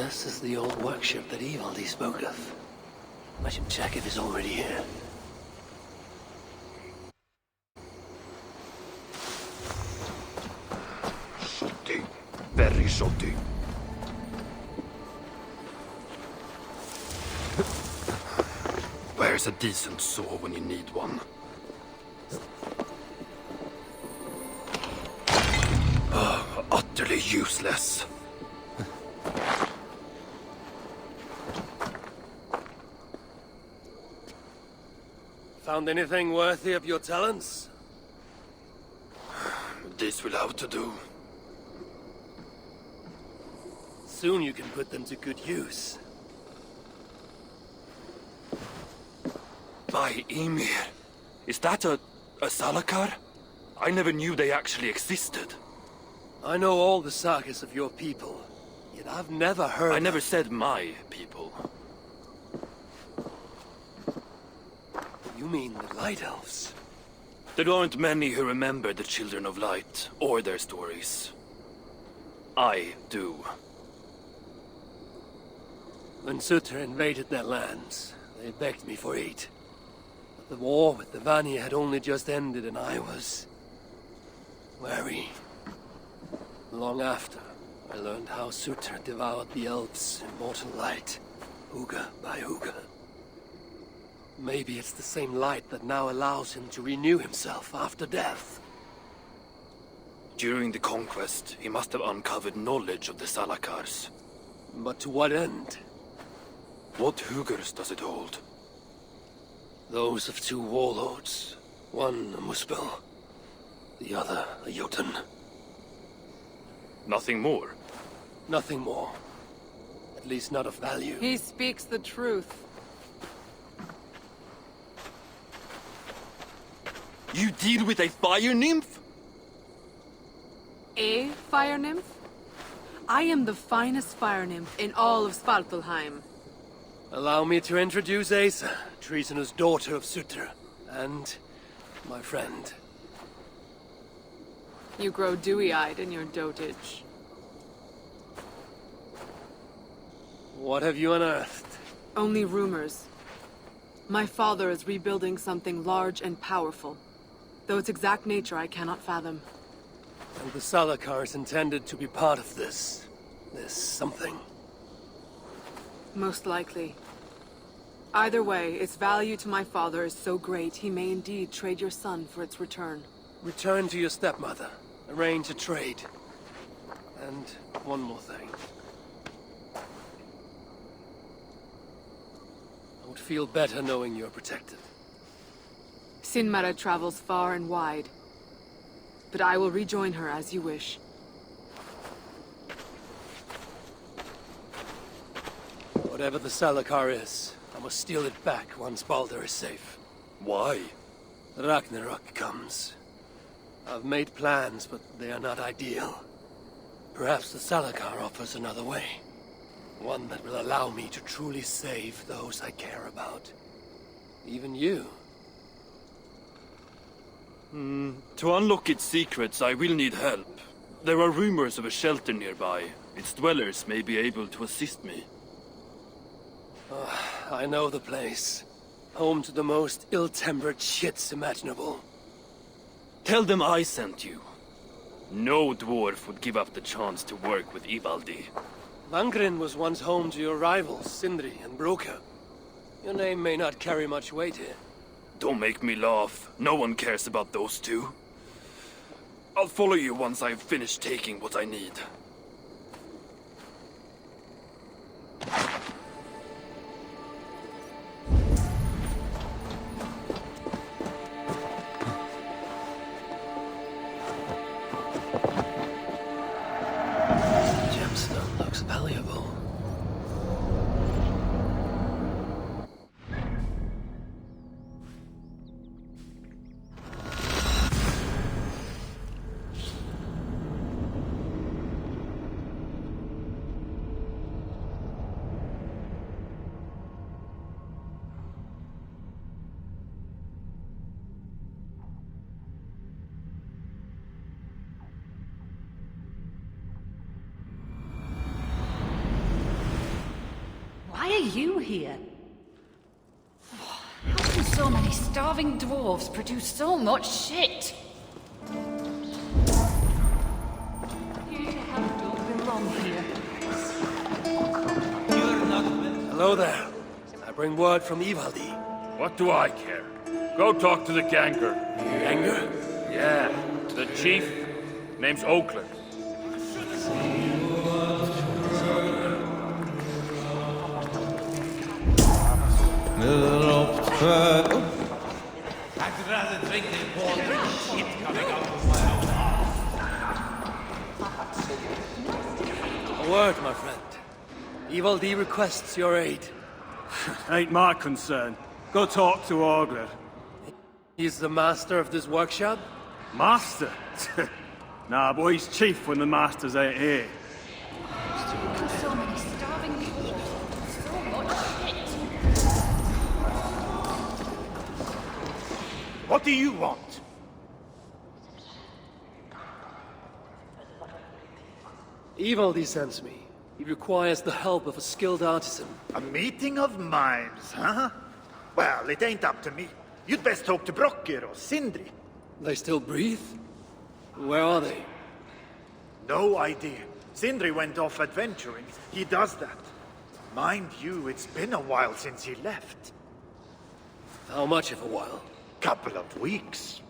This is the old workshop that Eivor spoke of. I should check if he's already here. Shoddy. Very shoddy. Where's a decent saw when you need one? Utterly useless. Found anything worthy of your talents? This will have to do. Soon you can put them to good use. By Ymir. Is that a Salakar? I never knew they actually existed. I know all the sagas of your people, yet I've never heard I never said my people. You mean the Light Elves? There aren't many who remember the Children of Light, or their stories. I do. When Surtr invaded their lands, they begged me for aid. But the war with the Vani had only just ended and I was... wary. Long after, I learned how Surtr devoured the elves' immortal light, Huga by Huga. Maybe it's the same light that now allows him to renew himself after death. During the conquest, he must have uncovered knowledge of the Salakars. But to what end? What Hugars does it hold? Those of two warlords. One a Muspel, the other a Jotun. Nothing more? Nothing more. At least not of value. He speaks the truth. You deal with a fire nymph? A fire nymph? I am the finest fire nymph in all of Svartálfaheim. Allow me to introduce Asa, treasonous daughter of Surtr, and my friend. You grow dewy-eyed in your dotage. What have you unearthed? Only rumors. My father is rebuilding something large and powerful, though its exact nature I cannot fathom. And the Salakar is intended to be part of this something. Most likely. Either way, its value to my father is so great he may indeed trade your son for its return. Return to your stepmother. Arrange a trade. And one more thing. I would feel better knowing you're protected. Sinmara travels far and wide, but I will rejoin her as you wish. Whatever the Salakar is, I must steal it back once Baldr is safe. Why? Ragnarok comes. I've made plans, but they are not ideal. Perhaps the Salakar offers another way. One that will allow me to truly save those I care about. Even you. To unlock its secrets, I will need help. There are rumors of a shelter nearby. Its dwellers may be able to assist me. I know the place. Home to the most ill-tempered shits imaginable. Tell them I sent you. No dwarf would give up the chance to work with Ivaldi. Vangrin was once home to your rivals, Sindri and BROKKR. Your name may not carry much weight here. Don't make me laugh. No one cares about those two. I'll follow you once I've finished taking what I need. Gemstone looks valuable. here? How can so many starving dwarves produce so much shit? Here to help don't belong here. Hello there. I bring word from Ivaldi. What do I care? Go talk to the ganger. Anger? Yeah, the chief. Name's Oakland. I'd rather drink this water than shit coming out of my mouth. A word, my friend. Ivaldi requests your aid. Ain't my concern. Go talk to Ogler. He's the master of this workshop? Master? Nah, but he's chief when the masters ain't here. How can so many starving dwarves produce so much shit? What do you want? Ivaldi sends me. He requires the help of a skilled artisan. A meeting of minds, huh? Well, it ain't up to me. You'd best talk to BROKKR or Sindri. They still breathe? Where are they? No idea. Sindri went off adventuring. He does that. Mind you, it's been a while since he left. How much of a while? Couple of weeks.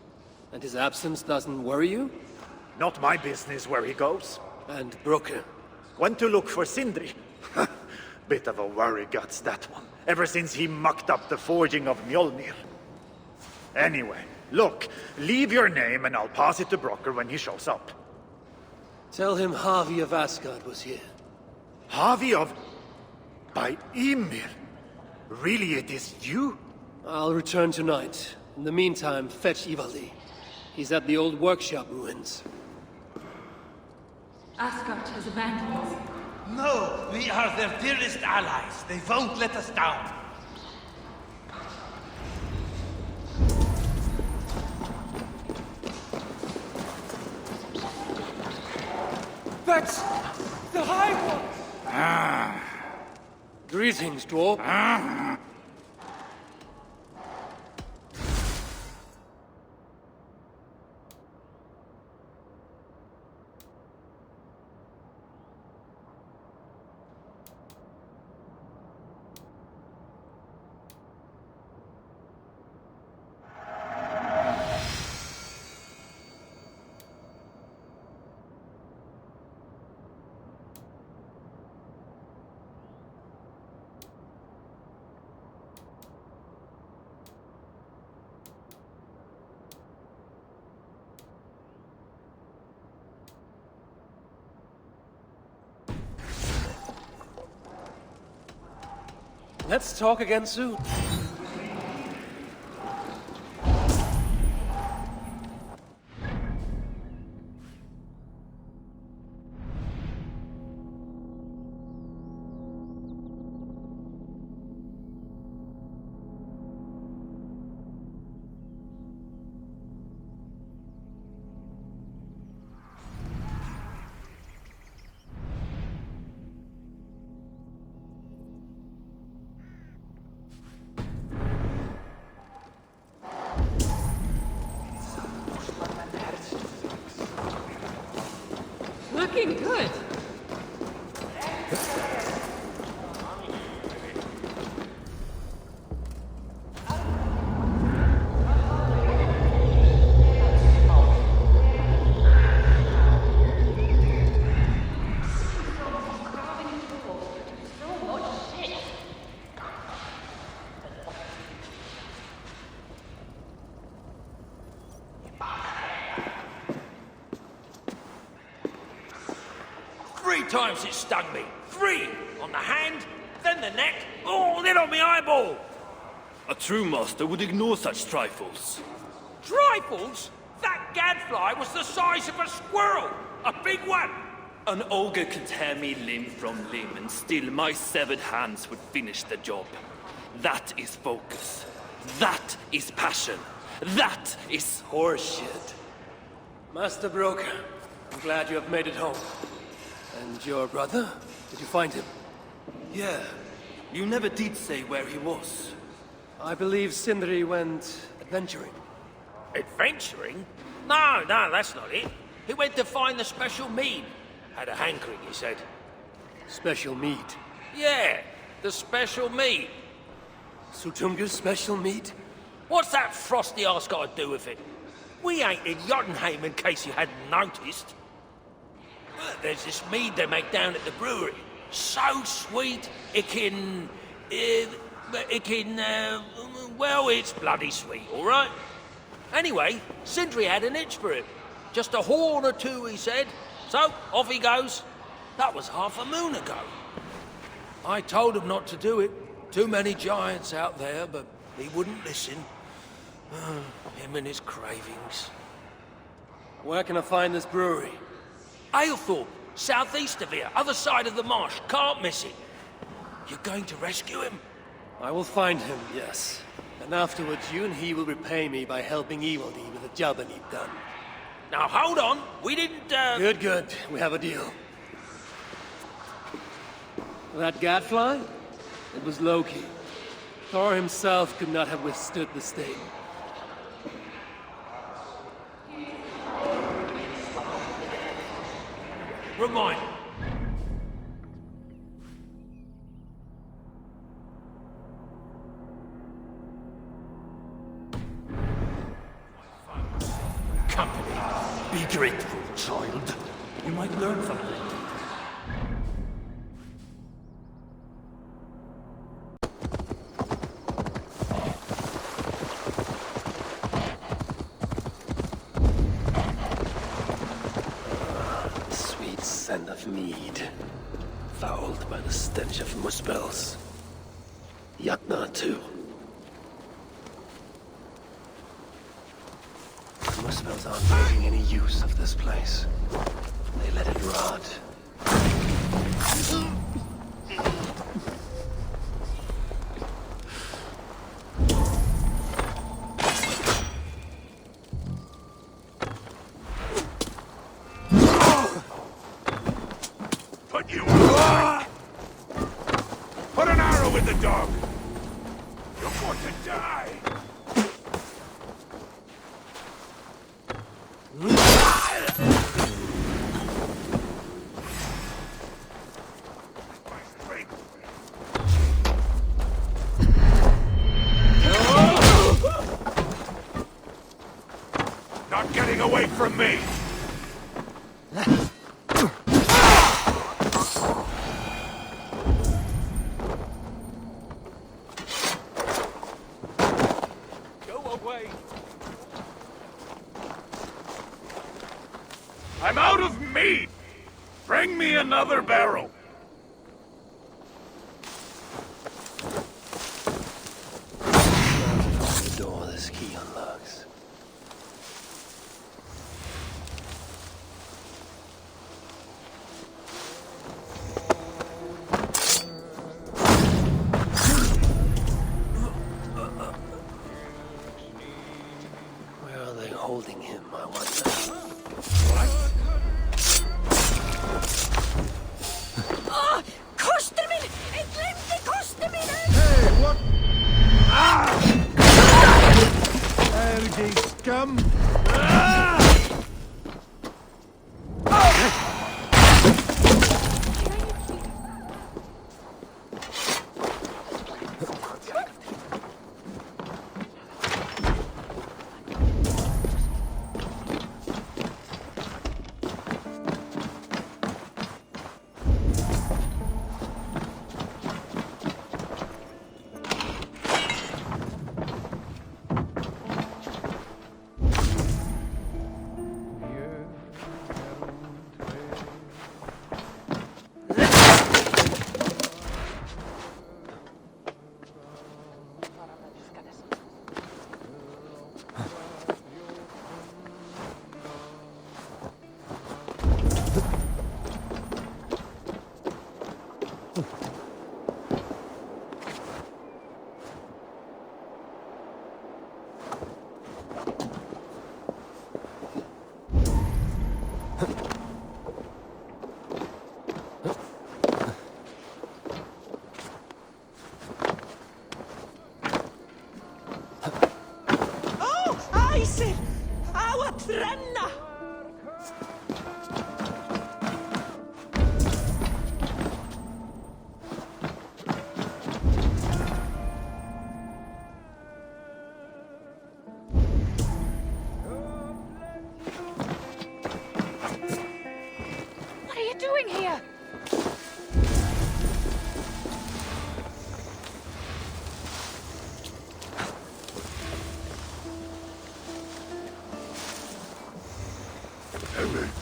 And his absence doesn't worry you? Not my business where he goes. And BROKKR? Went to look for Sindri. Bit of a worry guts, that one. Ever since he mucked up the forging of Mjolnir. Anyway, look, leave your name and I'll pass it to BROKKR when he shows up. Tell him Harvey of Asgard was here. Harvey of... by Ymir? Really, it is you? I'll return tonight. In the meantime, fetch Ivaldi. He's at the old workshop ruins. Asgard has abandoned us. No, we are their dearest allies. They won't let us down. That's the High One! Greetings, dwarf. Let's talk again soon. Looking good. Three times it stung me. 3! On the hand, then the neck, oh, then on my eyeball! A true master would ignore such trifles. Trifles? That gadfly was the size of a squirrel! A big one! An ogre can tear me limb from limb, and still my severed hands would finish the job. That is focus. That is passion. That is Horseshit. Master BROKKR, I'm glad you have made it home. And your brother? Did you find him? Yeah. You never did say where he was. I believe Sindri went adventuring. Adventuring? No, that's not it. He went to find the special mead. Had a hankering, he said. Special mead. Yeah, the special mead. Sutunga's special mead? What's that frosty arse got to do with it? We ain't in Jotunheim, in case you hadn't noticed. There's this mead they make down at the brewery. So sweet, well, it's bloody sweet, all right? Anyway, Sindri had an itch for it. Just a horn or two, he said. So, off he goes. That was half a moon ago. I told him not to do it. Too many giants out there, but he wouldn't listen. Him and his cravings. Where can I find this brewery? Ailthorpe, southeast of here, other side of the marsh. Can't miss it. You're going to rescue him? I will find him, yes. And afterwards, you and he will repay me by helping Evildy with the job I need done. Now, hold on. We didn't, Good. We have a deal. That gadfly? It was Loki. Thor himself could not have withstood the sting. Remind me. Company. Be grateful, child. You might learn something. Sweet scent of mead. Fouled by the stench of muspels. Jotnar, too. The muspels aren't making any use of this place. They let it rot. Put you on! Put an arrow in the dog! You're going to die! Not getting away from me! I'm out of meat! Bring me another barrel! The door this key unlocks. Where are they holding him, I wonder? Kostermin! Jeg glemte kosterminen! Hey, what? Ah! Ergy scum!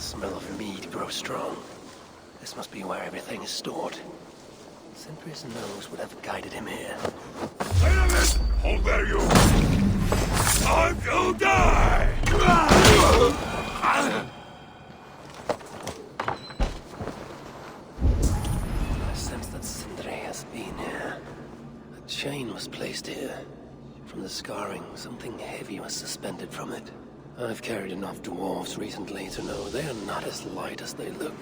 smell of mead grows strong. This must be where everything is stored. Sindri's nose would have guided him here. Wait a minute! Hold there, you! Time to die! I sense that Sindri has been here. A chain was placed here. From the scarring, something heavy was suspended from it. I've carried enough dwarves recently to know they are not as light as they look.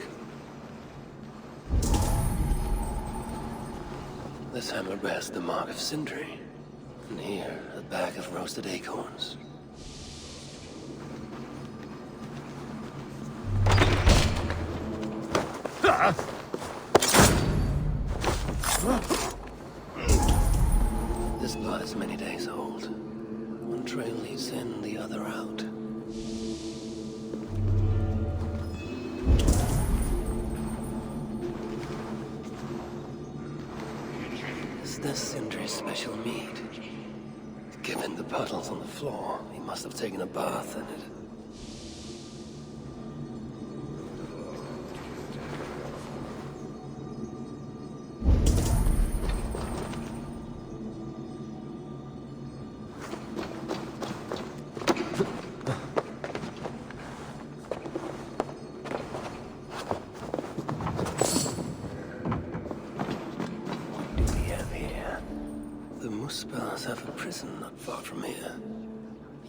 This hammer bears the mark of Sindri. And here, a bag of roasted acorns. This blood is many days old. One trail leads in, the other out. Is this Sindri's special mead? Given the puddles on the floor, he must have taken a bath in it. Have a prison not far from here.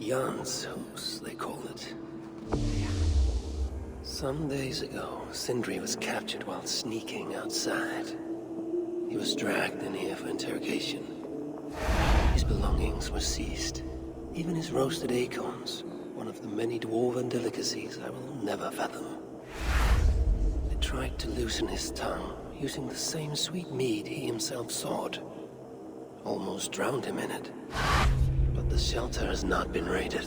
Jan's house, they call it. Some days ago, Sindri was captured while sneaking outside. He was dragged in here for interrogation. His belongings were seized. Even his roasted acorns, one of the many dwarven delicacies I will never fathom. They tried to loosen his tongue, using the same sweet mead he himself sought. Almost drowned him in it. But the shelter has not been raided.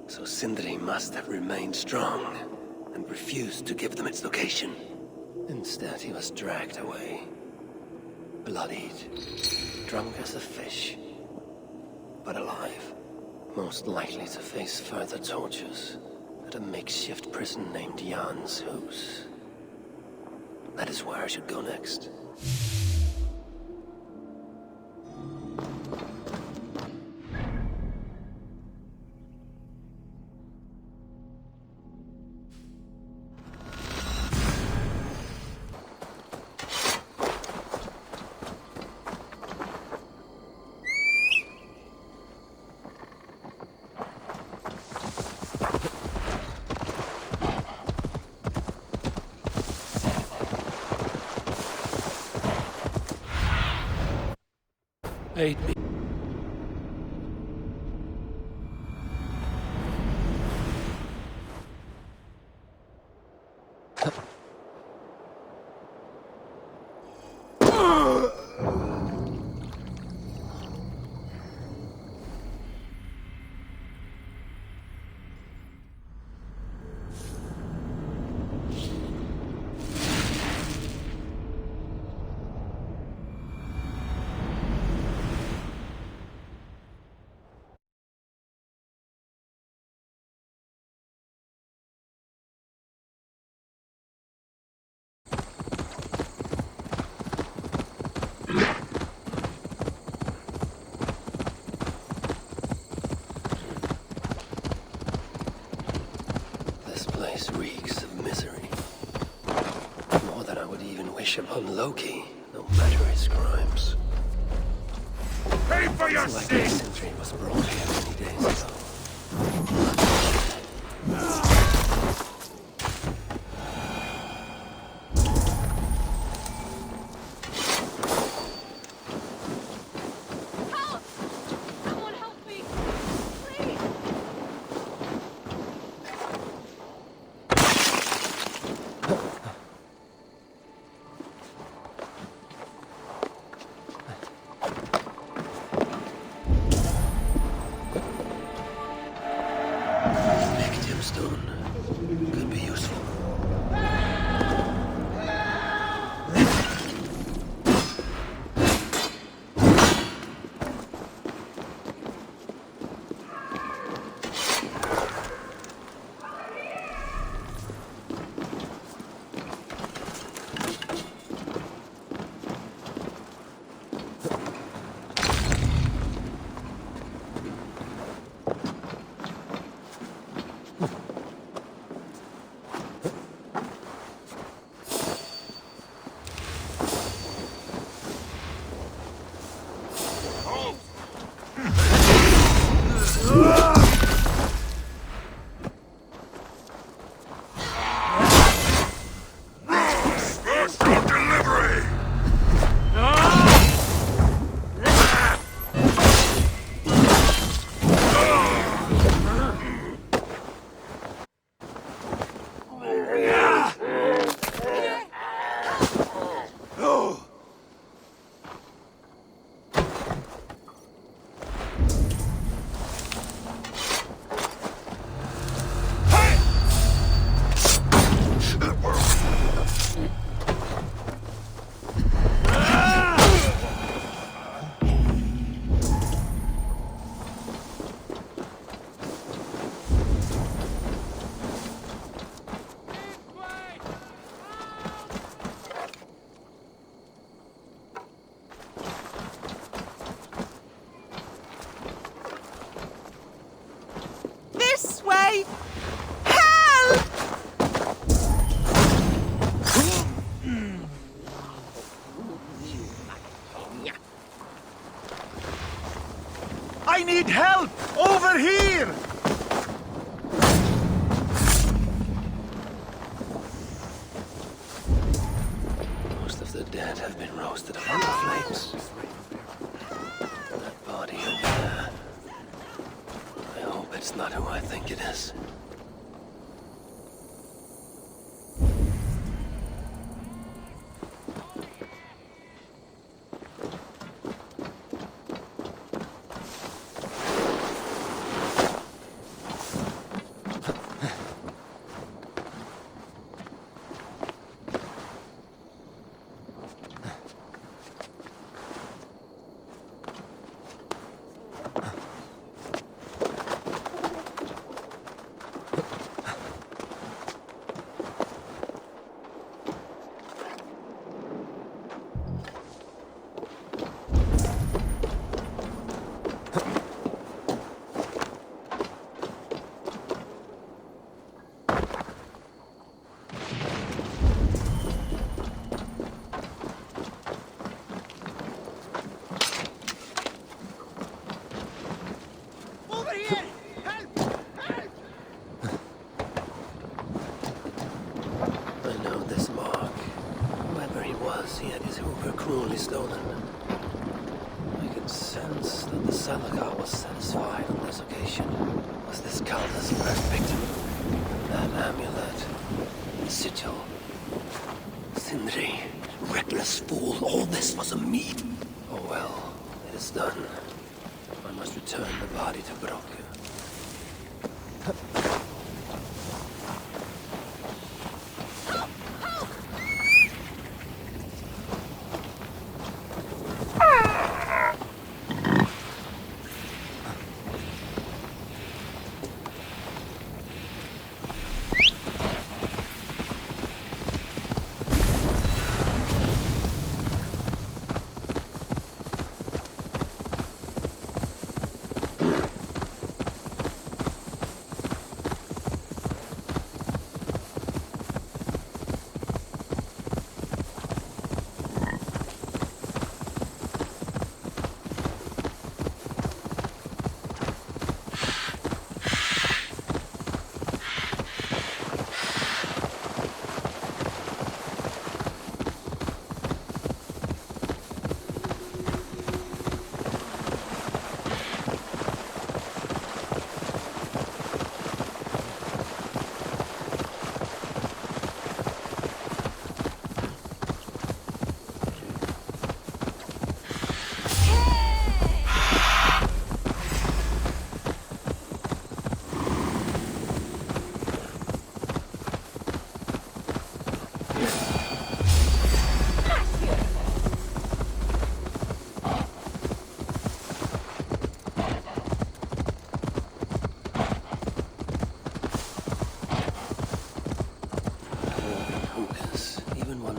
So Sindri must have remained strong and refused to give them its location. Instead, he was dragged away. Bloodied, drunk as a fish, but alive. Most likely to face further tortures at a makeshift prison named Jan's house. That is where I should go next. Aid me. Reeks of misery. More than I would even wish upon Loki, no matter his crimes. Pay for your Like sin! Sindri was brought here many days ago. Stone. I need help! Over here! Most of the dead have been roasted upon the flames. That body over there. I hope it's not who I think it is. He had his hoover cruelly stolen. I can sense that the saga was satisfied on this occasion. Was this Kalda's first victim? That amulet, the sigil, Sindri, reckless fool, all this was a meat. Oh well, it is done. I must return the body to BROKKR.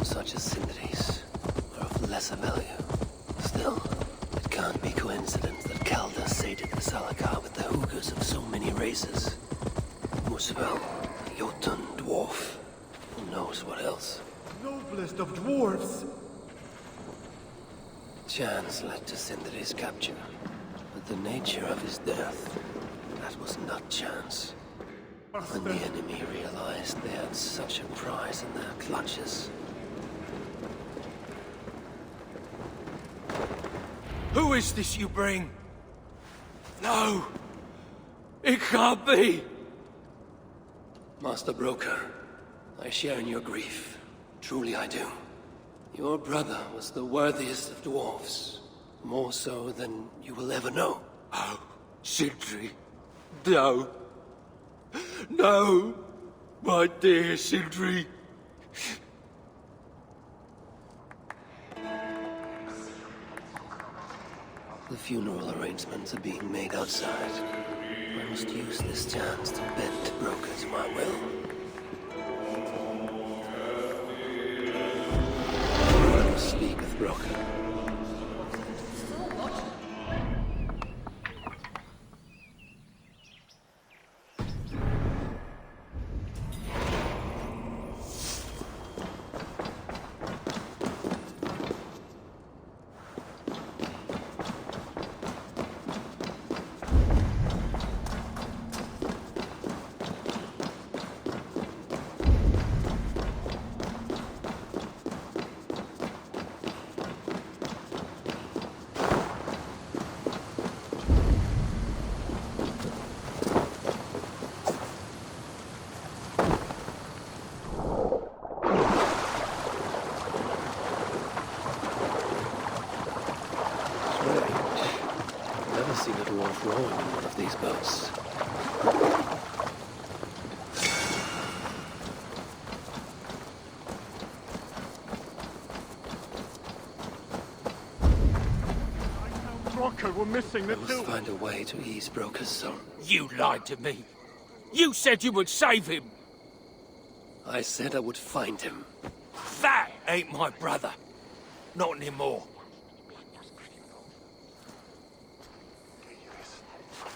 Such as Sindri's are of lesser value. Still, it can't be coincidence that Kalda sated the Salakar with the hookers of so many races. Muspel, Jotun, dwarf, who knows what else? Noblest of dwarves! Chance led to Sindri's capture, but the nature of his death, that was not chance. When the enemy realized they had such a prize in their clutches. Who is this you bring? No! It can't be! Master BROKKR, I share in your grief. Truly I do. Your brother was the worthiest of dwarves. More so than you will ever know. Oh, Sindri. No. No! My dear Sindri. The funeral arrangements are being made outside. I must use this chance to bend BROKKR to my will. I must speak with BROKKR. Never seen a dwarf rowing in one of these boats. BROKKR were missing the I must find a way to ease BROKKR's sorrow. You lied to me. You said you would save him. I said I would find him. That ain't my brother. Not anymore.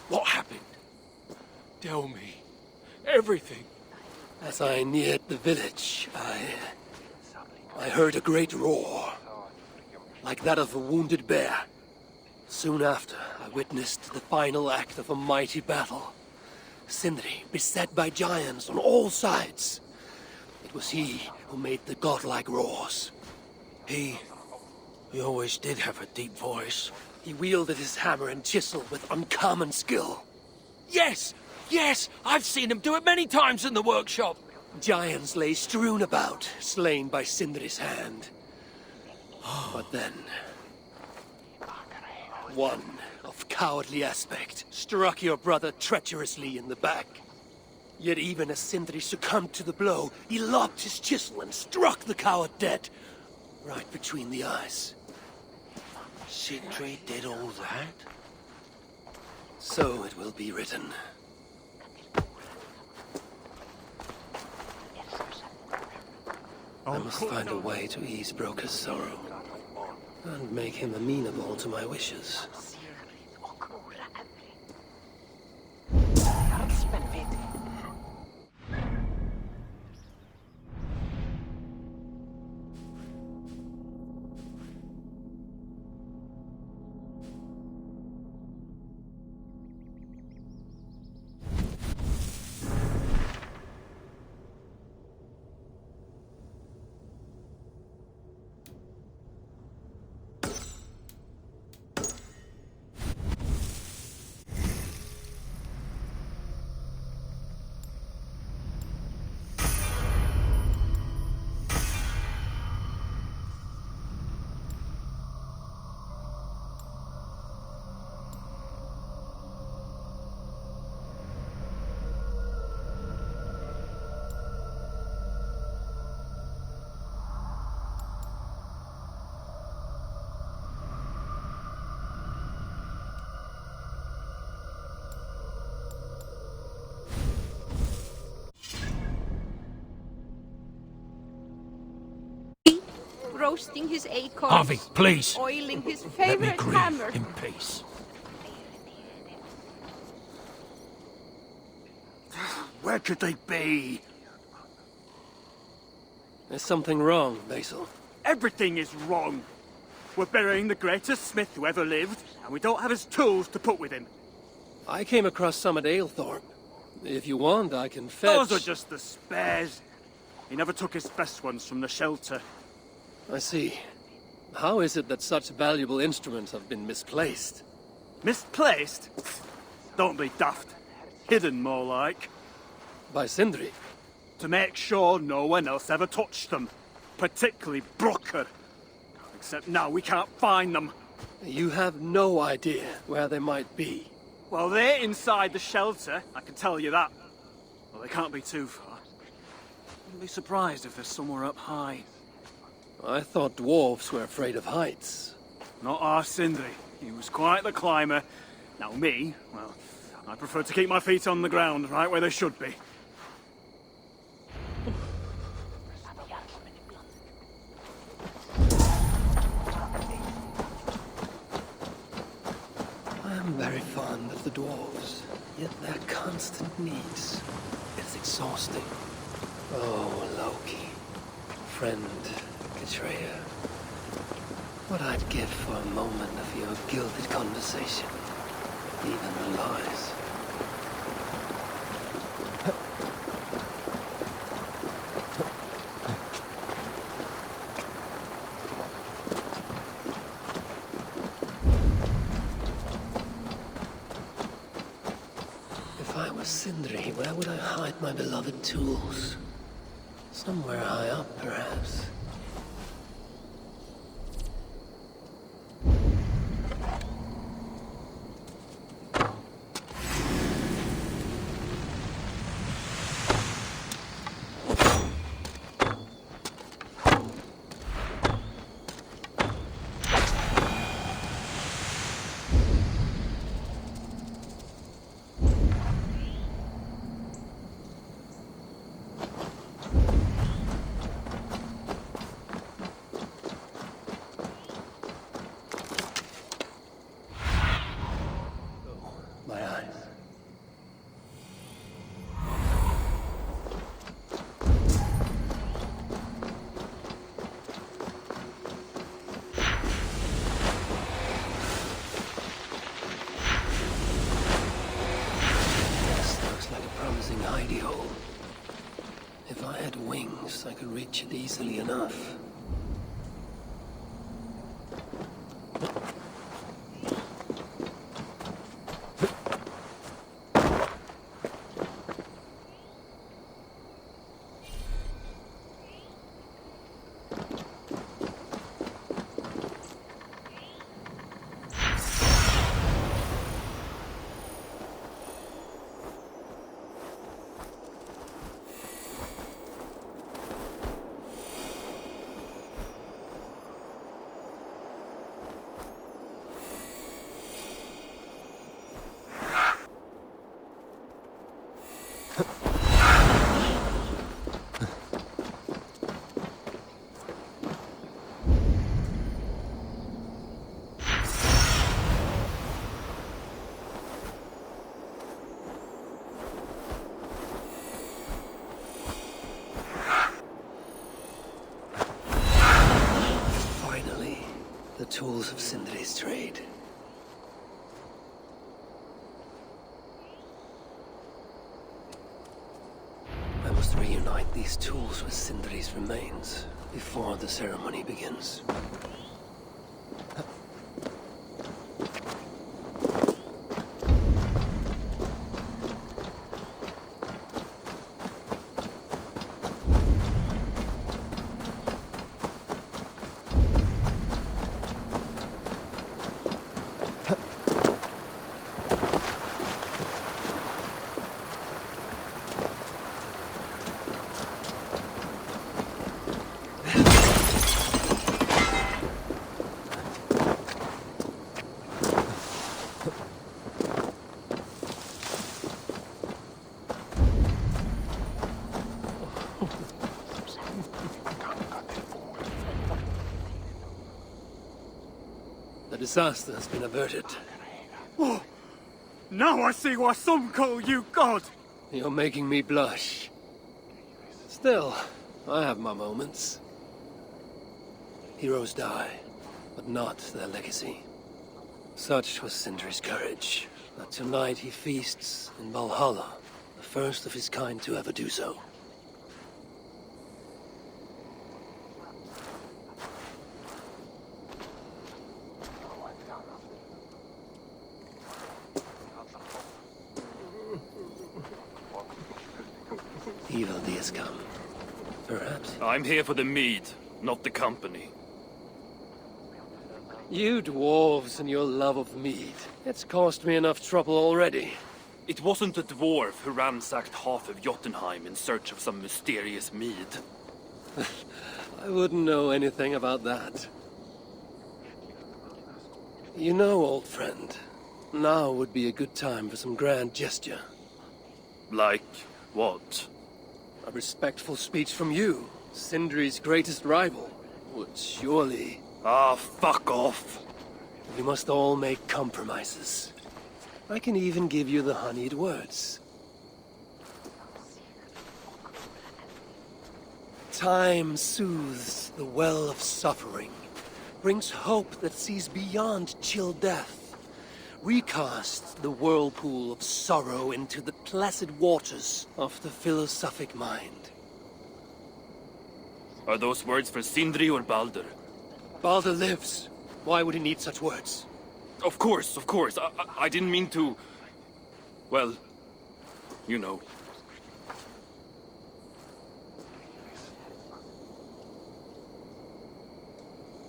What happened? Tell me. Everything. As I neared the village, I heard a great roar, like that of a wounded bear. Soon after, I witnessed the final act of a mighty battle. Sindri, beset by giants on all sides. It was he who made the godlike roars. He always did have a deep voice. He wielded his hammer and chisel with uncommon skill. Yes! Yes! I've seen him do it many times in the workshop. Giants lay strewn about, slain by Sindri's hand. But then, one of cowardly aspect struck your brother treacherously in the back. Yet even as Sindri succumbed to the blow, he lobbed his chisel and struck the coward dead, right between the eyes. Sindri did all that? So it will be written. I must find a way to ease BROKKR's sorrow, and make him amenable to my wishes. Roasting his acorns. Harvey, please. Oiling his Let me favorite grieve hammer. in peace. Where could they be? There's something wrong, Basil. Everything is wrong. We're burying the greatest smith who ever lived, and we don't have his tools to put with him. I came across some at Aylthorpe. If you want, I can fetch... Those are just the spares. He never took his best ones from the shelter. I see. How is it that such valuable instruments have been misplaced? Misplaced? Don't be daft. Hidden, more like. By Sindri? To make sure no one else ever touched them. Particularly BROKKR. Except now we can't find them. You have no idea where they might be. Well, they're inside the shelter, I can tell you that. Well, they can't be too far. Wouldn't be surprised if they're somewhere up high. I thought dwarves were afraid of heights. Not our Sindri. He was quite the climber. Now me, well, I prefer to keep my feet on the ground, right where they should be. I am very fond of the dwarves, yet their constant needs is exhausting. Oh, Loki. Friend, betrayer. What I'd give for a moment of your gilded conversation. Even the lies. If I were Sindri, where would I hide my beloved tools? Somewhere high up, perhaps. my eyes. This looks like a promising hidey hole. If I had wings, I could reach it easily enough. Tools of Sindri's trade. I must reunite these tools with Sindri's remains before the ceremony begins. The disaster has been averted. Oh, now I see why some call you God! You're making me blush. Still, I have my moments. Heroes die, but not their legacy. Such was Sindri's courage, that tonight he feasts in Valhalla, the first of his kind to ever do so. Evil days come. Perhaps. I'm here for the mead, not the company. You dwarves and your love of mead. It's caused me enough trouble already. It wasn't a dwarf who ransacked half of Jotunheim in search of some mysterious mead. I wouldn't know anything about that. You know, old friend, now would be a good time for some grand gesture. Like what? A respectful speech from you, Sindri's greatest rival, would surely... Ah, fuck off! We must all make compromises. I can even give you the honeyed words. Time soothes the well of suffering, brings hope that sees beyond chill death, recasts the whirlpool of sorrow into the placid waters of the philosophic mind. Are those words for Sindri or Baldr? Baldr lives. Why would he need such words? Of course. I didn't mean to... Well, you know.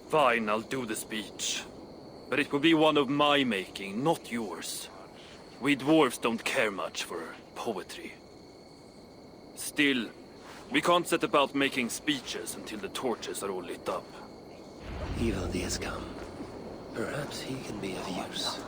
Fine, I'll do the speech. But it will be one of my making, not yours. We dwarves don't care much for poetry. Still, we can't set about making speeches until the torches are all lit up. Evil days come. Perhaps he can be of use.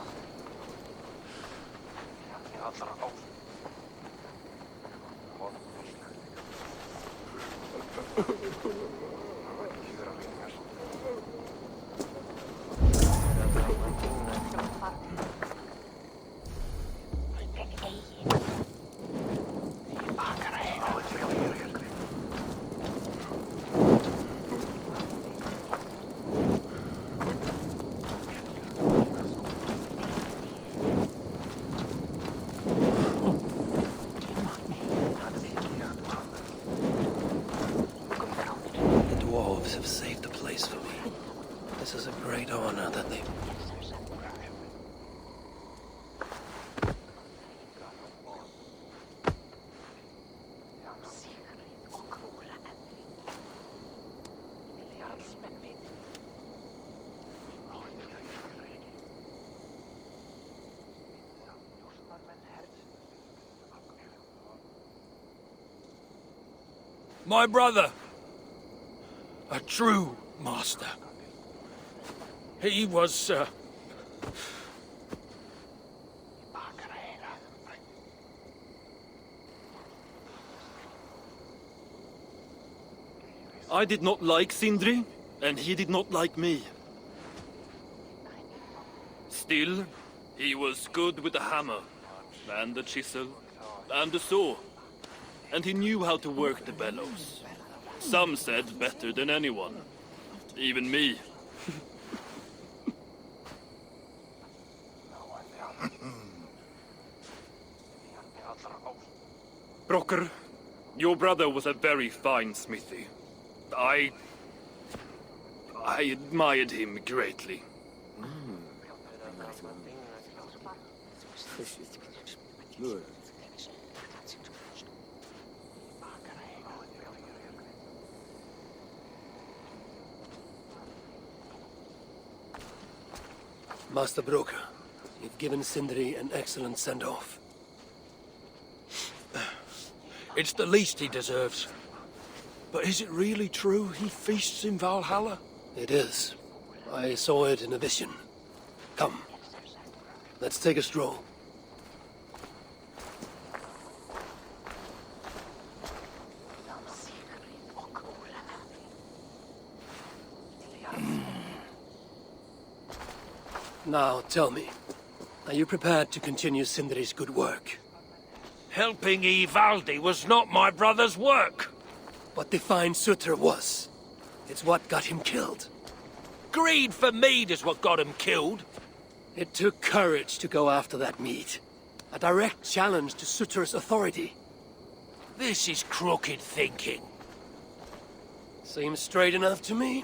My brother. A true master. He was, I did not like Sindri, and he did not like me. Still, he was good with the hammer, and the chisel, and the saw. And he knew how to work the bellows. Some said better than anyone. Even me. BROKKR, your brother was a very fine smithy. I admired him greatly. Master BROKKR, you've given Sindri an excellent send-off. it's the least he deserves. But is it really true he feasts in Valhalla? It is. I saw it in a vision. Come. Let's take a stroll. Now, tell me, are you prepared to continue Sindri's good work? Helping Ivaldi was not my brother's work. What defined Surtr was. It's what got him killed. Greed for mead is what got him killed. It took courage to go after that mead. A direct challenge to Surtr's authority. This is crooked thinking. Seems straight enough to me.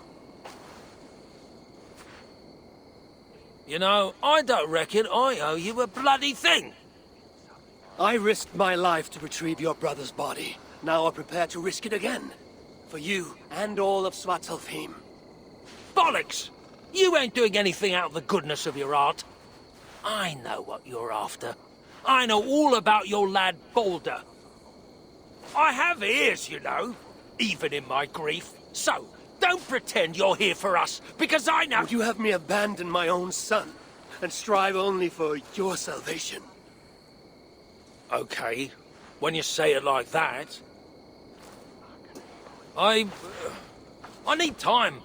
You know, I don't reckon I owe you a bloody thing. I risked my life to retrieve your brother's body. Now I'm prepared to risk it again. For you and all of Svartálfaheim. Bollocks! You ain't doing anything out of the goodness of your heart. I know what you're after. I know all about your lad Baldr. I have ears, you know, even in my grief. So, don't pretend you're here for us, because I know— Would you have me abandon my own son, and strive only for your salvation? Okay, when you say it like that. I need time.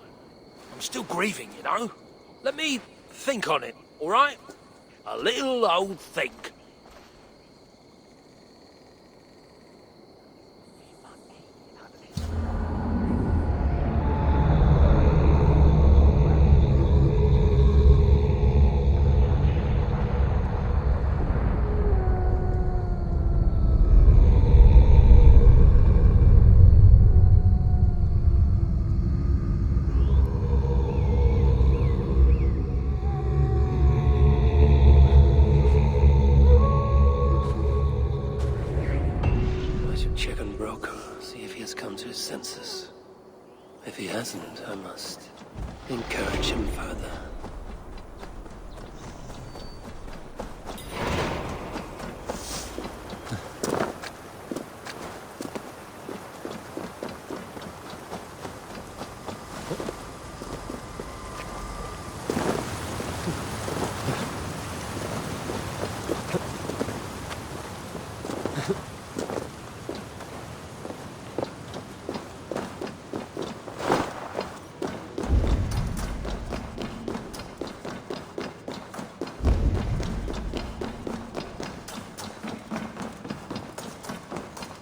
I'm still grieving, you know. Let me think on it, all right? A little old think. Check on BROKKR, see if he has come to his senses. If he hasn't, I must encourage him further.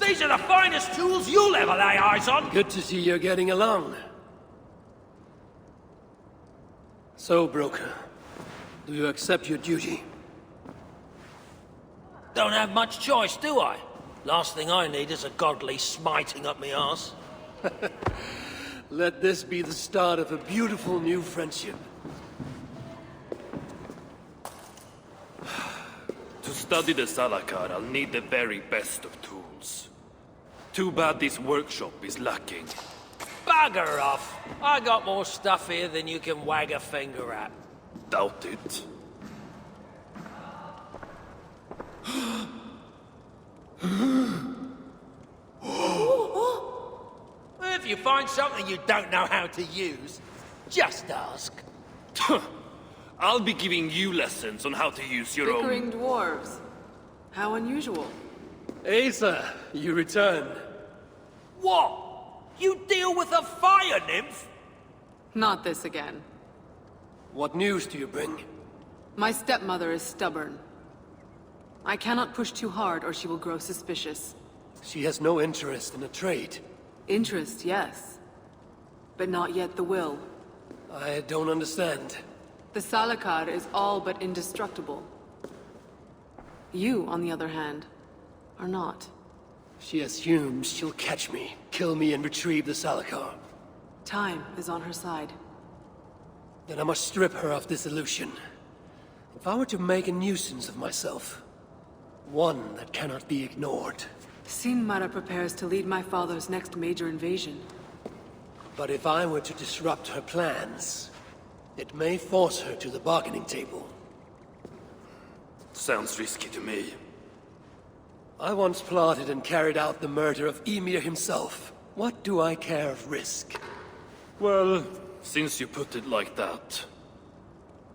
These are the finest tools you'll ever lay eyes on! Good to see you're getting along. So, BROKKR, do you accept your duty? Don't have much choice, do I? Last thing I need is a godly smiting up me arse. Let this be the start of a beautiful new friendship. To study the Salakar, I'll need the very best of tools. Too bad this workshop is lacking. Bugger off! I got more stuff here than you can wag a finger at. Doubt it. you find something you don't know how to use, just ask. I'll be giving you lessons on how to use your own... Bickering dwarves. How unusual. Asa, you return. What? You deal with a fire nymph? Not this again. What news do you bring? My stepmother is stubborn. I cannot push too hard or she will grow suspicious. She has no interest in a trade. Interest, yes. But not yet the will. I don't understand. The Salakar is all but indestructible. You, on the other hand, are not. She assumes she'll catch me, kill me, and retrieve the Salakar. Time is on her side. Then I must strip her of this illusion. If I were to make a nuisance of myself, one that cannot be ignored. Sinmara prepares to lead my father's next major invasion. But if I were to disrupt her plans, it may force her to the bargaining table. Sounds risky to me. I once plotted and carried out the murder of Ymir himself. What do I care of risk? Well, since you put it like that...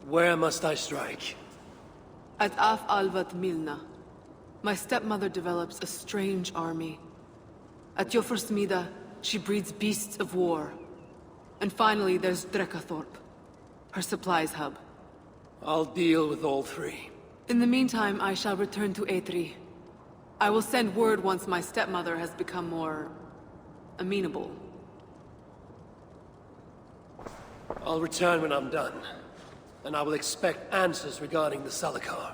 Where must I strike? At Af Alvat Milna, my stepmother develops a strange army. At Jofursmida, she breeds beasts of war. And finally, there's Drekathorp, her supplies hub. I'll deal with all three. In the meantime, I shall return to Eitri. I will send word once my stepmother has become more... amenable. I'll return when I'm done. And I will expect answers regarding the Salakar.